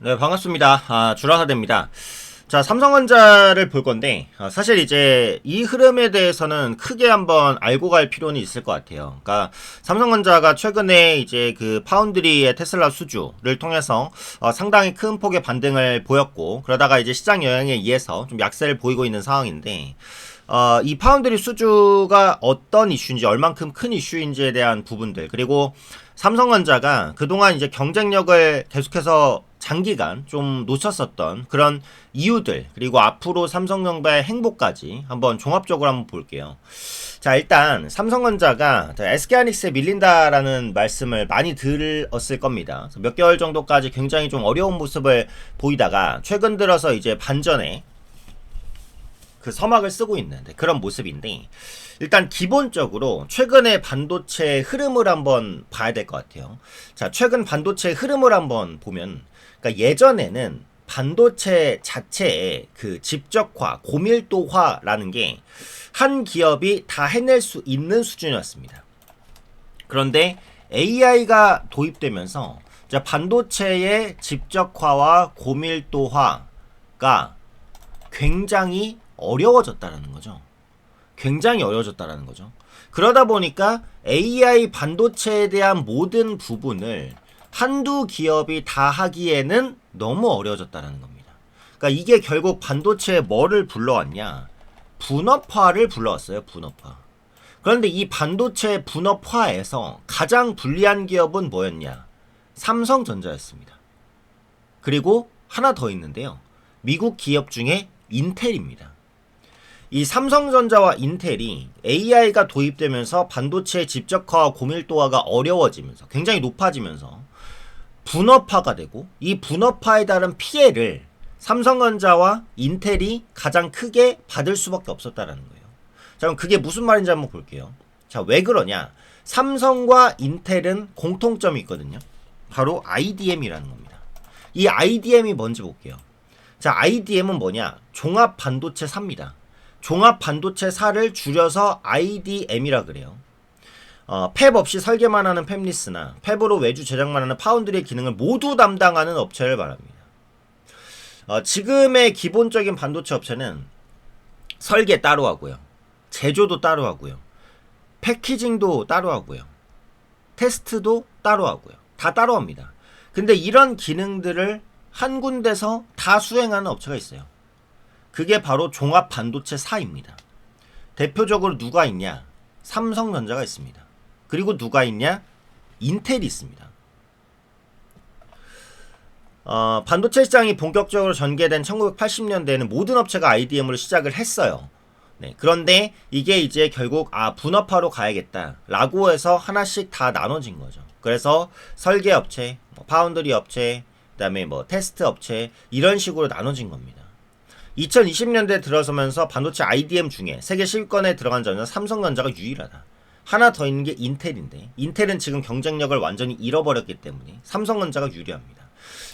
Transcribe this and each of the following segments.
네, 반갑습니다. 주라사대입니다. 자, 삼성전자를 볼 건데, 사실 이제 이 흐름에 대해서는 크게 한번 알고 갈 필요는 있을 것 같아요. 그러니까 삼성전자가 최근에 이제 그 파운드리의 테슬라 수주를 통해서 상당히 큰 폭의 반등을 보였고, 그러다가 이제 시장 영향에 의해서 좀 약세를 보이고 있는 상황인데, 이 파운드리 수주가 어떤 이슈인지, 얼만큼 큰 이슈인지에 대한 부분들, 그리고 삼성전자가 그동안 이제 경쟁력을 계속해서 장기간 좀 놓쳤었던 그런 이유들, 그리고 앞으로 삼성전자의 행보까지 한번 종합적으로 한번 볼게요. 자, 일단 삼성전자가 SK하이닉스에 밀린다라는 말씀을 많이 들었을 겁니다. 몇 개월 정도까지 굉장히 좀 어려운 모습을 보이다가 최근 들어서 이제 반전에 그 서막을 쓰고 있는 그런 모습인데, 일단 기본적으로 최근의 반도체 흐름을 한번 봐야 될 것 같아요. 자, 최근 반도체 흐름을 한번 보면, 그러니까 예전에는 반도체 자체의 그 집적화, 고밀도화라는 게 한 기업이 다 해낼 수 있는 수준이었습니다. 그런데 AI가 도입되면서 반도체의 집적화와 고밀도화가 굉장히 어려워졌다라는 거죠. 굉장히 어려워졌다라는 거죠. 그러다 보니까 AI 반도체에 대한 모든 부분을 한두 기업이 다 하기에는 너무 어려워졌다라는 겁니다. 그러니까 이게 결국 반도체에 뭐를 불러왔냐? 분업화를 불러왔어요. 분업화. 그런데 이 반도체 분업화에서 가장 불리한 기업은 뭐였냐? 삼성전자였습니다. 그리고 하나 더 있는데요. 미국 기업 중에 인텔입니다. 이 삼성전자와 인텔이 AI가 도입되면서 반도체의 집적화와 고밀도화가 어려워지면서 굉장히 높아지면서 분업화가 되고, 이 분업화에 따른 피해를 삼성전자와 인텔이 가장 크게 받을 수밖에 없었다는 거예요. 자, 그럼 그게 무슨 말인지 한번 볼게요. 자, 왜 그러냐? 삼성과 인텔은 공통점이 있거든요. 바로 IDM이라는 겁니다. 이 IDM이 뭔지 볼게요. 자, IDM은 뭐냐? 종합반도체사입니다. 종합반도체사를 줄여서 IDM이라 그래요. 팹 없이 설계만 하는 팹리스나 팹으로 외주 제작만 하는 파운드리의 기능을 모두 담당하는 업체를 말합니다. 지금의 기본적인 반도체 업체는 설계 따로 하고요. 제조도 따로 하고요. 패키징도 따로 하고요. 테스트도 따로 하고요. 다 따로 합니다. 근데 이런 기능들을 한 군데서 다 수행하는 업체가 있어요. 그게 바로 종합반도체사입니다. 대표적으로 누가 있냐? 삼성전자가 있습니다. 그리고 누가 있냐? 인텔이 있습니다. 반도체 시장이 본격적으로 전개된 1980년대에는 모든 업체가 IDM으로 시작을 했어요. 네, 그런데 이게 이제 결국 분업화로 가야겠다라고 해서 하나씩 다 나눠진 거죠. 그래서 설계 업체, 파운드리 업체, 그다음에 테스트 업체, 이런 식으로 나눠진 겁니다. 2020년대 들어서면서 반도체 IDM 중에 세계 10위권에 들어간 전자 삼성전자가 유일하다. 하나 더 있는 게 인텔인데, 인텔은 지금 경쟁력을 완전히 잃어버렸기 때문에 삼성전자가 유리합니다.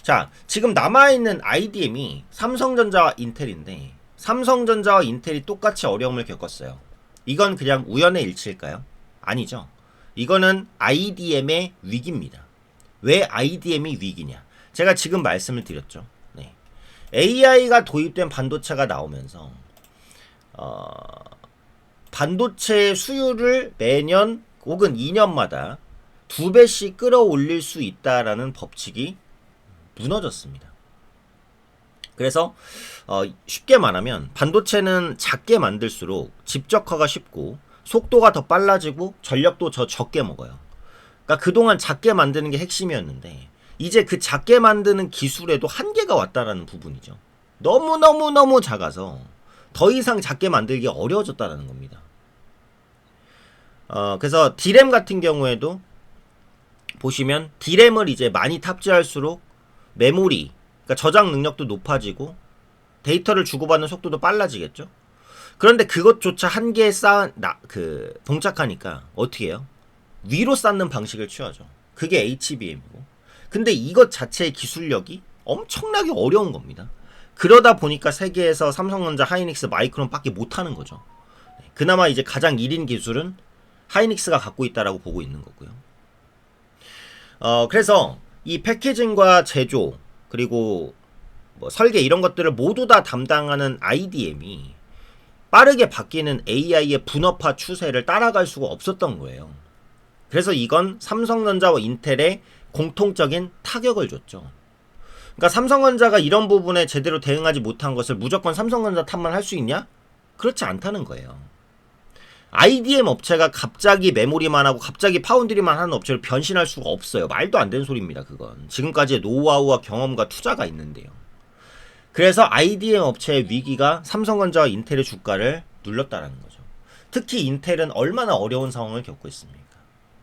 자, 지금 남아있는 IDM이 삼성전자와 인텔인데, 삼성전자와 인텔이 똑같이 어려움을 겪었어요. 이건 그냥 우연의 일치일까요? 아니죠. 이거는 IDM의 위기입니다. 왜 IDM이 위기냐? 제가 지금 말씀을 드렸죠. 네. AI가 도입된 반도체가 나오면서 반도체 수요를 매년 혹은 2년마다 2배씩 끌어올릴 수 있다라는 법칙이 무너졌습니다. 그래서 쉽게 말하면 반도체는 작게 만들수록 집적화가 쉽고 속도가 더 빨라지고 전력도 더 적게 먹어요. 그러니까 그동안 작게 만드는 게 핵심이었는데, 이제 그 작게 만드는 기술에도 한계가 왔다라는 부분이죠. 너무너무너무 작아서 더 이상 작게 만들기 어려워졌다는 겁니다. 그래서 D램 같은 경우에도 보시면 D램을 이제 많이 탑재할수록 메모리, 그러니까 저장 능력도 높아지고 데이터를 주고받는 속도도 빨라지겠죠. 그런데 그것조차 한계에 봉착하니까 어떻게 해요? 위로 쌓는 방식을 취하죠. 그게 HBM이고. 근데 이것 자체의 기술력이 엄청나게 어려운 겁니다. 그러다 보니까 세계에서 삼성전자, 하이닉스, 마이크론 밖에 못하는 거죠. 그나마 이제 가장 1인 기술은 하이닉스가 갖고 있다라고 보고 있는 거고요. 그래서 이 패키징과 제조, 그리고 뭐 설계 이런 것들을 모두 다 담당하는 IDM이 빠르게 바뀌는 AI의 분업화 추세를 따라갈 수가 없었던 거예요. 그래서 이건 삼성전자와 인텔에 공통적인 타격을 줬죠. 그러니까 삼성전자가 이런 부분에 제대로 대응하지 못한 것을 무조건 삼성전자 탓만 할 수 있냐? 그렇지 않다는 거예요. IDM 업체가 갑자기 메모리만 하고 갑자기 파운드리만 하는 업체를 변신할 수가 없어요. 말도 안 되는 소리입니다. 그건 지금까지의 노하우와 경험과 투자가 있는데요. 그래서 IDM 업체의 위기가 삼성전자와 인텔의 주가를 눌렀다라는 거죠. 특히 인텔은 얼마나 어려운 상황을 겪고 있습니까?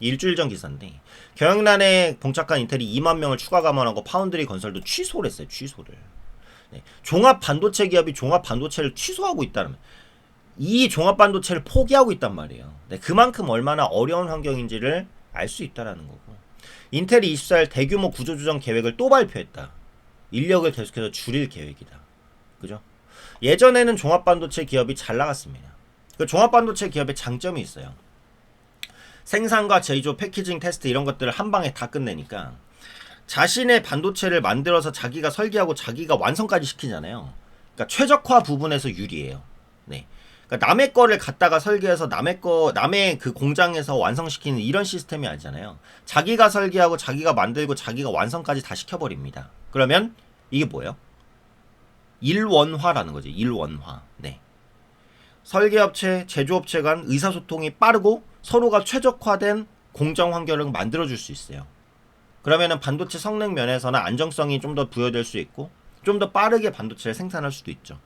일주일 전 기사인데 경영난에 봉착한 인텔이 2만 명을 추가 감원하고 파운드리 건설도 취소를 했어요. 취소를. 네. 종합 반도체 기업이 종합 반도체를 취소하고 있다는 이 종합 반도체를 포기하고 있단 말이에요. 네. 그만큼 얼마나 어려운 환경인지를 알 수 있다라는 거고. 인텔이 24일 대규모 구조조정 계획을 또 발표했다. 인력을 계속해서 줄일 계획이다. 그죠? 예전에는 종합 반도체 기업이 잘 나갔습니다. 그 종합 반도체 기업의 장점이 있어요. 생산과 제조, 패키징, 테스트 이런 것들을 한 방에 다 끝내니까 자신의 반도체를 만들어서 자기가 설계하고 자기가 완성까지 시키잖아요. 그러니까 최적화 부분에서 유리해요. 네. 그러니까 남의 거를 갖다가 설계해서 남의 그 공장에서 완성시키는 이런 시스템이 아니잖아요. 자기가 설계하고 자기가 만들고 자기가 완성까지 다 시켜버립니다. 그러면 이게 뭐예요? 일원화라는 거죠. 일원화. 네. 설계업체, 제조업체 간 의사소통이 빠르고 서로가 최적화된 공정 환경을 만들어줄 수 있어요. 그러면은 반도체 성능 면에서는 안정성이 좀 더 부여될 수 있고 좀 더 빠르게 반도체를 생산할 수도 있죠.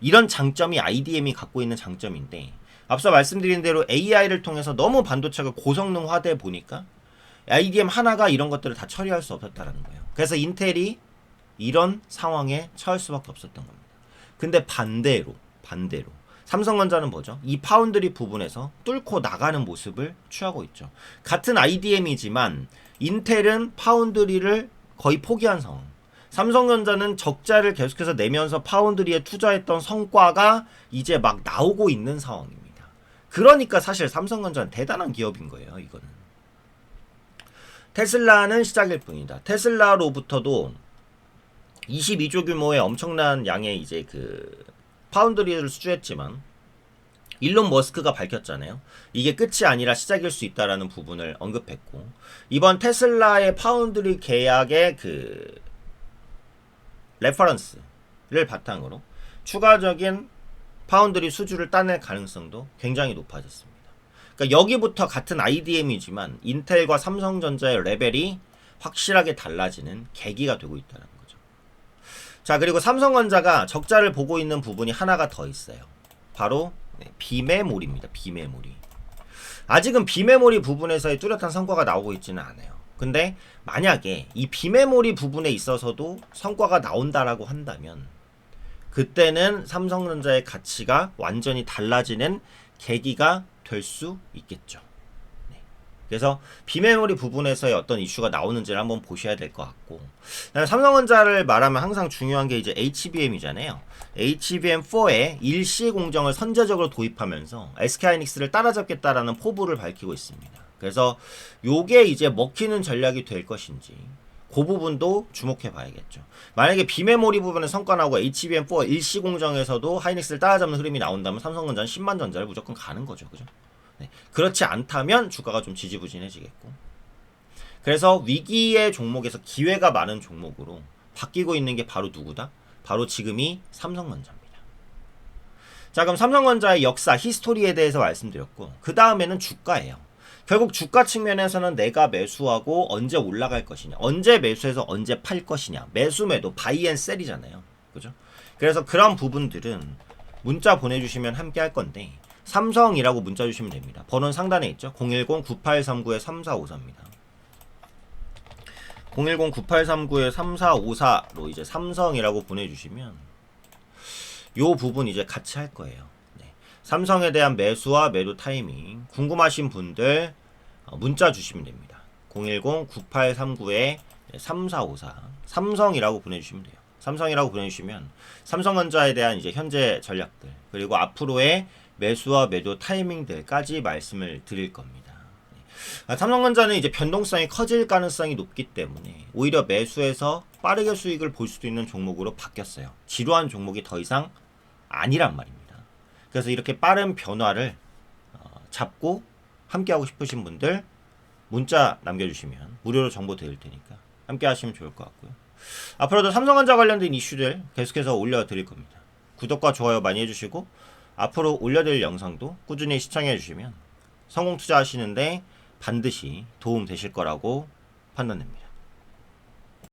이런 장점이 IDM이 갖고 있는 장점인데 앞서 말씀드린 대로 AI를 통해서 너무 반도체가 고성능화돼 보니까 IDM 하나가 이런 것들을 다 처리할 수 없었다는 거예요. 그래서 인텔이 이런 상황에 처할 수밖에 없었던 겁니다. 근데 반대로 삼성전자는 뭐죠? 이 파운드리 부분에서 뚫고 나가는 모습을 취하고 있죠. 같은 IDM이지만 인텔은 파운드리를 거의 포기한 상황. 삼성전자는 적자를 계속해서 내면서 파운드리에 투자했던 성과가 이제 막 나오고 있는 상황입니다. 그러니까 사실 삼성전자는 대단한 기업인 거예요. 이거는. 테슬라는 시작일 뿐이다. 테슬라로부터도 22조 규모의 엄청난 양의 이제 그 파운드리를 수주했지만 일론 머스크가 밝혔잖아요. 이게 끝이 아니라 시작일 수 있다라는 부분을 언급했고 이번 테슬라의 파운드리 계약의 그 레퍼런스를 바탕으로 추가적인 파운드리 수주를 따낼 가능성도 굉장히 높아졌습니다. 그러니까 여기부터 같은 IDM이지만 인텔과 삼성전자의 레벨이 확실하게 달라지는 계기가 되고 있다는 거죠. 자, 그리고 삼성전자가 적자를 보고 있는 부분이 하나가 더 있어요. 바로 비메모리입니다. 비메모리. 아직은 비메모리 부분에서의 뚜렷한 성과가 나오고 있지는 않아요. 근데 만약에 이 비메모리 부분에 있어서도 성과가 나온다라고 한다면 그때는 삼성전자의 가치가 완전히 달라지는 계기가 될 수 있겠죠. 네. 그래서 비메모리 부분에서의 어떤 이슈가 나오는지를 한번 보셔야 될 것 같고 삼성전자를 말하면 항상 중요한 게 이제 HBM이잖아요. HBM4에 일시 공정을 선제적으로 도입하면서 SK하이닉스를 따라잡겠다라는 포부를 밝히고 있습니다. 그래서 요게 이제 먹히는 전략이 될 것인지 그 부분도 주목해 봐야겠죠. 만약에 비메모리 부분에 성과 나오고 HBM4 일시 공정에서도 하이닉스를 따라잡는 흐름이 나온다면 삼성전자는 10만 전자를 무조건 가는 거죠. 그죠? 네. 그렇지 않다면 주가가 좀 지지부진해지겠고. 그래서 위기의 종목에서 기회가 많은 종목으로 바뀌고 있는 게 바로 누구다? 바로 지금이 삼성전자입니다. 자, 그럼 삼성전자의 역사, 히스토리에 대해서 말씀드렸고 그 다음에는 주가예요. 결국 주가 측면에서는 내가 매수하고 언제 올라갈 것이냐, 언제 매수해서 언제 팔 것이냐, 매수 매도 바이 앤 셀이잖아요. 그죠? 그래서 그런 부분들은 문자 보내주시면 함께 할 건데 삼성이라고 문자 주시면 됩니다. 번호는 상단에 있죠. 010-9839-3454입니다. 010-9839-3454로 이제 삼성이라고 보내주시면 요 부분 이제 같이 할 거예요. 삼성에 대한 매수와 매도 타이밍 궁금하신 분들 문자 주시면 됩니다. 010-9839-3454 삼성이라고 보내주시면 돼요. 삼성이라고 보내주시면 삼성전자에 대한 이제 현재 전략들 그리고 앞으로의 매수와 매도 타이밍들까지 말씀을 드릴 겁니다. 삼성전자는 이제 변동성이 커질 가능성이 높기 때문에 오히려 매수해서 빠르게 수익을 볼 수도 있는 종목으로 바뀌었어요. 지루한 종목이 더 이상 아니란 말입니다. 그래서 이렇게 빠른 변화를 잡고 함께하고 싶으신 분들 문자 남겨주시면 무료로 정보 드릴 테니까 함께 하시면 좋을 것 같고요. 앞으로도 삼성전자 관련된 이슈들 계속해서 올려드릴 겁니다. 구독과 좋아요 많이 해주시고 앞으로 올려드릴 영상도 꾸준히 시청해주시면 성공 투자하시는데 반드시 도움 되실 거라고 판단됩니다.